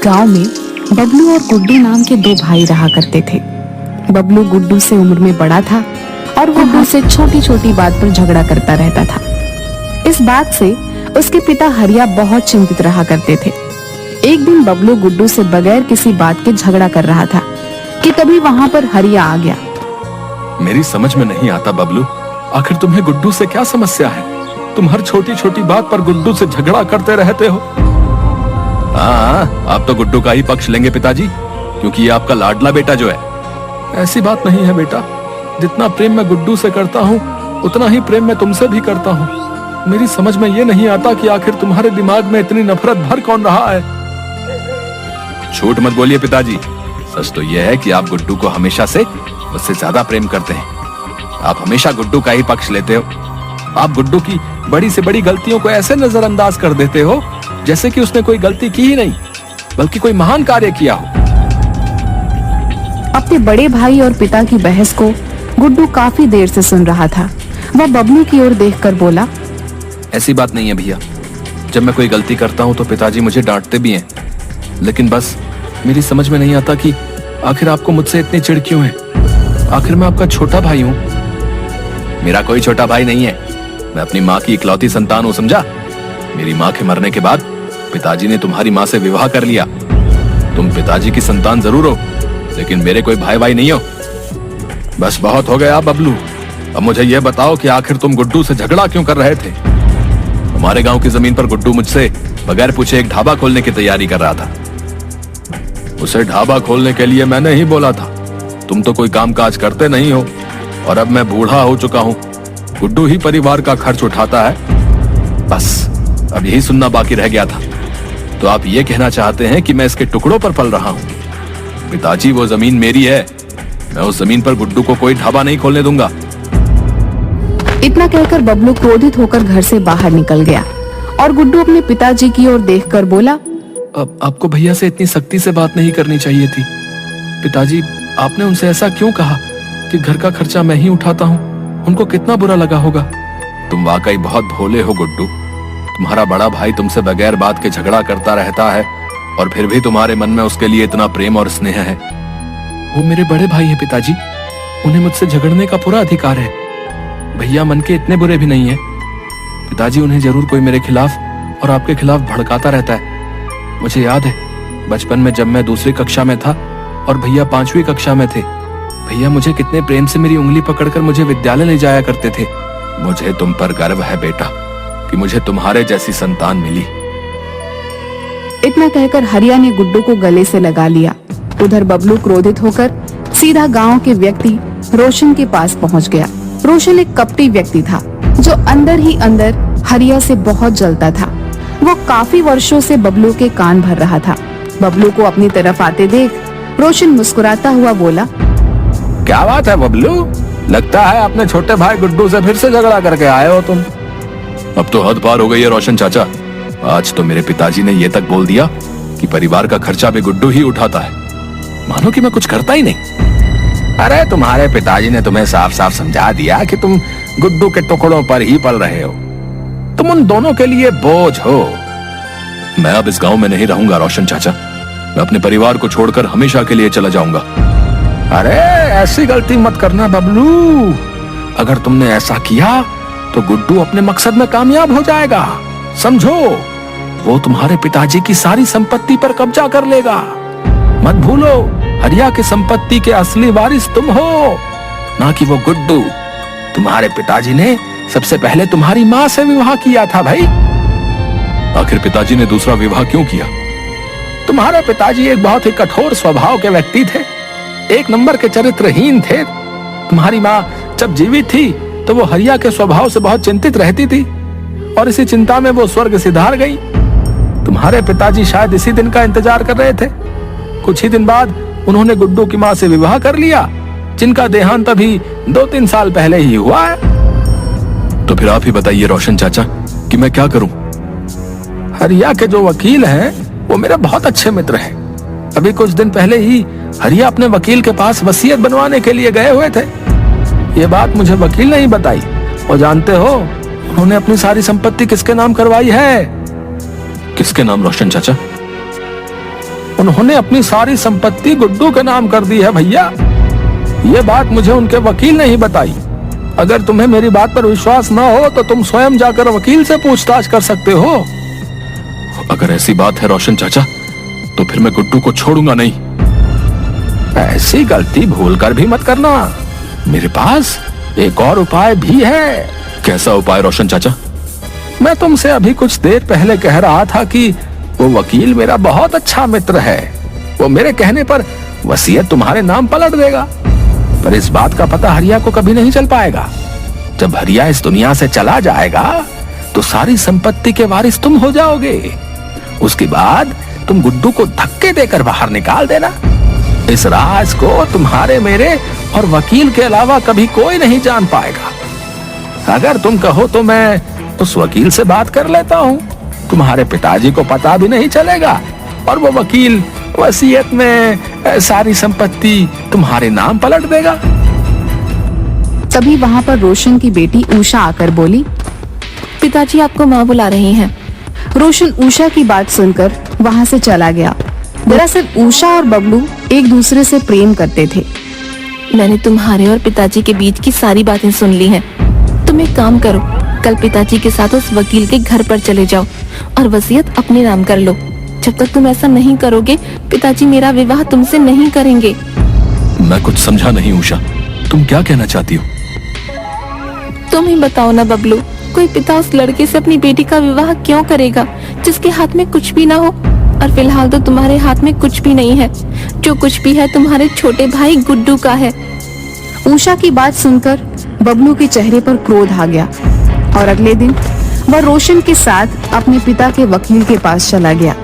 गांव में बबलू और गुड्डू नाम के दो भाई रहा करते थे। बबलू गुड्डू से उम्र में बड़ा था और गुड्डू से छोटी छोटी बात पर झगड़ा करता रहता था। इस बात से उसके पिता हरिया बहुत चिंतित रहा करते थे। एक दिन बबलू गुड्डू से बगैर किसी बात के झगड़ा कर रहा था कि तभी वहां पर हरिया आ गया। मेरी समझ में नहीं आता बबलू, आखिर तुम्हें गुड्डू से क्या समस्या है? तुम हर छोटी छोटी बात पर गुड्डू से झगड़ा करते रहते हो। हाँ, आप तो गुड्डू का ही पक्ष लेंगे पिताजी, क्योंकि ये आपका लाडला बेटा जो है। ऐसी बात नहीं है बेटा, जितना प्रेम मैं गुड्डू से करता हूँ उतना ही प्रेम मैं तुमसे भी करता हूँ। मेरी समझ में ये नहीं आता कि आखिर तुम्हारे दिमाग में इतनी नफरत भर कौन रहा है। झूठ मत बोलिए पिताजी, सच तो यह है कि आप गुड्डू को हमेशा से मुझसे ज्यादा प्रेम करते हैं। आप हमेशा गुड्डू का ही पक्ष लेते हो। आप गुड्डू की बड़ी से बड़ी गलतियों को ऐसे नजरअंदाज कर देते हो जैसे कि उसने कोई गलती की ही नहीं, बल्कि कोई महान कार्य किया हो। अपने बड़े भाई और पिता की बहस को गुड्डू काफी देर से सुन रहा था। वह बबलू की ओर देखकर बोला, ऐसी बात नहीं है भैया, जब मैं कोई गलती करता हूँ तो पिताजी मुझे डांटते भी हैं, लेकिन बस मेरी समझ में नहीं आता कि आखिर आपको मुझसे इतनी चिढ़ क्यों है। आखिर मैं आपका छोटा भाई हूँ। मेरा कोई छोटा भाई नहीं है, मैं अपनी माँ की इकलौती संतान हूँ, समझा। मेरी माँ के मरने के बाद पिताजी ने तुम्हारी माँ से विवाह कर लिया। तुम पिताजी की संतान जरूर हो, लेकिन मेरे कोई भाई भाई नहीं हो। बस बहुत हो गया बबलू, अब मुझे यह बताओ कि आखिर तुम गुड्डू से झगड़ा क्यों कर रहे थे? हमारे गांव की जमीन पर गुड्डू मुझसे बगैर पूछे एक ढाबा खोलने की तैयारी कर रहा था। उसे ढाबा खोलने के लिए मैंने ही बोला था। तुम तो कोई काम काज करते नहीं हो, और अब मैं बूढ़ा हो चुका हूँ। गुड्डू ही परिवार का खर्च उठाता है। बस अब यही सुनना बाकी रह गया था। तो आप ये कहना चाहते हैं कि मैं इसके टुकड़ों पर पल रहा हूँ? पिताजी, वो जमीन मेरी है, मैं उस जमीन पर गुड्डू को कोई ढाबा नहीं खोलने दूंगा। इतना कहकर बबलू क्रोधित होकर घर से बाहर निकल गया और गुड्डू अपने पिताजी की ओर देखकर बोला, अब आपको भैया से इतनी सख्ती से बात नहीं करनी चाहिए थी। पिताजी, आपने उनसे ऐसा क्यों कहा कि घर का खर्चा मैं ही उठाता हूँ? उनको कितना बुरा लगा होगा। तुम वाकई बहुत भोले हो गुड्डू। तुम्हारा बड़ा भाई तुमसे बगैर बात के झगड़ा करता रहता है, और फिर भी तुम्हारे मन में उसके लिए इतना प्रेम और स्नेह है। वो मेरे बड़े भाई हैं पिताजी, उन्हें मुझसे झगड़ने का पूरा अधिकार है। भैया मन के इतने बुरे भी नहीं है पिताजी, उन्हें जरूर कोई मेरे खिलाफ और आपके खिलाफ भड़काता रहता है। मुझे याद है बचपन में जब मैं दूसरी कक्षा में था और भैया 5वीं कक्षा में थे, भैया मुझे कितने प्रेम से मेरी उंगली पकड़कर मुझे विद्यालय ले जाया करते थे। मुझे तुम पर गर्व है बेटा कि मुझे तुम्हारे जैसी संतान मिली। इतना कहकर हरिया ने गुड्डू को गले से लगा लिया। उधर बबलू क्रोधित होकर सीधा गांव के व्यक्ति रोशन के पास पहुंच गया। रोशन एक कपटी व्यक्ति था जो अंदर ही अंदर हरिया से बहुत जलता था। वो काफी वर्षों से बबलू के कान भर रहा था। बबलू को अपनी तरफ आते देख रोशन मुस्कुराता हुआ बोला, क्या बात है बबलू, लगता है अपने छोटे भाई गुड्डू से फिर से झगड़ा करके आए हो तुम। अब तो हद पार हो गई है रोशन चाचा। आज तो मेरे पिताजी ने ये तक बोल दिया कि परिवार का खर्चा भी गुड्डू ही उठाता है, मानो कि मैं कुछ करता ही नहीं। अरे तुम्हारे पिताजी ने तुम्हें साफ साफ समझा दिया कि तुम गुड्डू के टुकड़ों पर ही पल रहे हो। तुम उन दोनों के लिए बोझ हो। मैं अब इस गांव में नहीं रहूंगा रोशन चाचा, मैं अपने परिवार को छोड़कर हमेशा के लिए चला जाऊंगा। अरे ऐसी गलती मत करना बबलू, अगर तुमने ऐसा किया तो गुड्डू अपने मकसद में कामयाब हो जाएगा। समझो, वो तुम्हारे पिताजी की सारी संपत्ति पर कब्जा कर लेगा। मत भूलो, हरिया की संपत्ति के असली वारिस तुम हो, ना कि वो गुड्डू। तुम्हारे पिताजी ने सबसे पहले तुम्हारी माँ से विवाह किया था भाई। आखिर पिताजी ने दूसरा विवाह क्यों किया? तुम्हारे पिताजी एक बहुत ही कठोर स्वभाव के व्यक्ति थे, एक नंबर के चरित्रहीन थे। तुम्हारी माँ जब जीवित थी तो वो हरिया के स्वभाव से बहुत चिंतित रहती थी, और इसी चिंता में वो स्वर्ग सिधार गई। तुम्हारे पिताजी शायद इसी दिन का इंतजार कर रहे थे। कुछ ही दिन बाद उन्होंने गुड्डू की माँ से विवाह कर लिया, जिनका देहांत अभी 2-3 साल पहले ही हुआ है। तो फिर आप ही बताइए रोशन चाचा कि मैं क्या करूं? हरिया के जो वकील हैं वो मेरे बहुत अच्छे मित्र हैं। अभी कुछ दिन पहले ही हरिया अपने वकील के पास वसीयत बनवाने के लिए गए हुए थे। ये बात मुझे वकील ने ही बताई। और जानते हो उन्होंने अपनी सारी संपत्ति किसके नाम करवाई है? किसके नाम रोशन चाचा? उन्होंने अपनी सारी संपत्ति गुड्डू के नाम कर दी है भैया। ये बात मुझे उनके वकील ने ही बताई। अगर तुम्हें मेरी बात पर विश्वास न हो तो तुम स्वयं जाकर वकील से पूछताछ कर सकते हो। अगर ऐसी बात है रोशन चाचा, तो फिर मैं गुड्डू को छोड़ूंगा नहीं। ऐसी गलती भूल कर भी मत करना। मेरे पास एक और उपाय भी है। कैसा उपाय रोशन चाचा? मैं तुमसे अभी कुछ देर पहले कह रहा था कि वो वकील मेरा बहुत अच्छा मित्र है। वो मेरे कहने पर वसीयत तुम्हारे नाम पलट देगा। पर इस बात का पता हरिया को कभी नहीं चल पाएगा। जब हरिया इस दुनिया से चला जाएगा तो सारी संपत्ति के वारिस तुम हो जाओगे। उसके बाद तुम गुड्डू को धक्के देकर बाहर निकाल देना। इस राज को तुम्हारे, मेरे और वकील के अलावा कभी कोई नहीं जान पाएगा। अगर तुम कहो तो मैं उस वकील से बात कर लेता हूँ। तुम्हारे पिताजी को पता भी नहीं चलेगा और वो वकील वसीयत में सारी संपत्ति तुम्हारे नाम पलट देगा। तभी वहाँ पर रोशन की बेटी उषा आकर बोली, पिताजी आपको माँ बुला रही हैं। रोशन उषा की बात सुनकर वहाँ से चला गया। दरअसल उषा और बबलू एक दूसरे से प्रेम करते थे। मैंने तुम्हारे और पिताजी के बीच की सारी बातें सुन ली हैं। तुम एक काम करो, कल पिताजी के साथ उस वकील के घर पर चले जाओ और वसीयत अपने नाम कर लो। जब तक तुम ऐसा नहीं करोगे, पिताजी मेरा विवाह तुमसे नहीं करेंगे। मैं कुछ समझा नहीं उषा, तुम क्या कहना चाहती हो? तुम ही बताओ ना बबलू, कोई पिता उस लड़के से अपनी बेटी का विवाह क्यों करेगा जिसके हाथ में कुछ भी ना हो? और फिलहाल तो तुम्हारे हाथ में कुछ भी नहीं है। जो कुछ भी है तुम्हारे छोटे भाई गुड्डू का है। उषा की बात सुनकर बबलू के चेहरे पर क्रोध आ गया और अगले दिन वह रोशन के साथ अपने पिता के वकील के पास चला गया।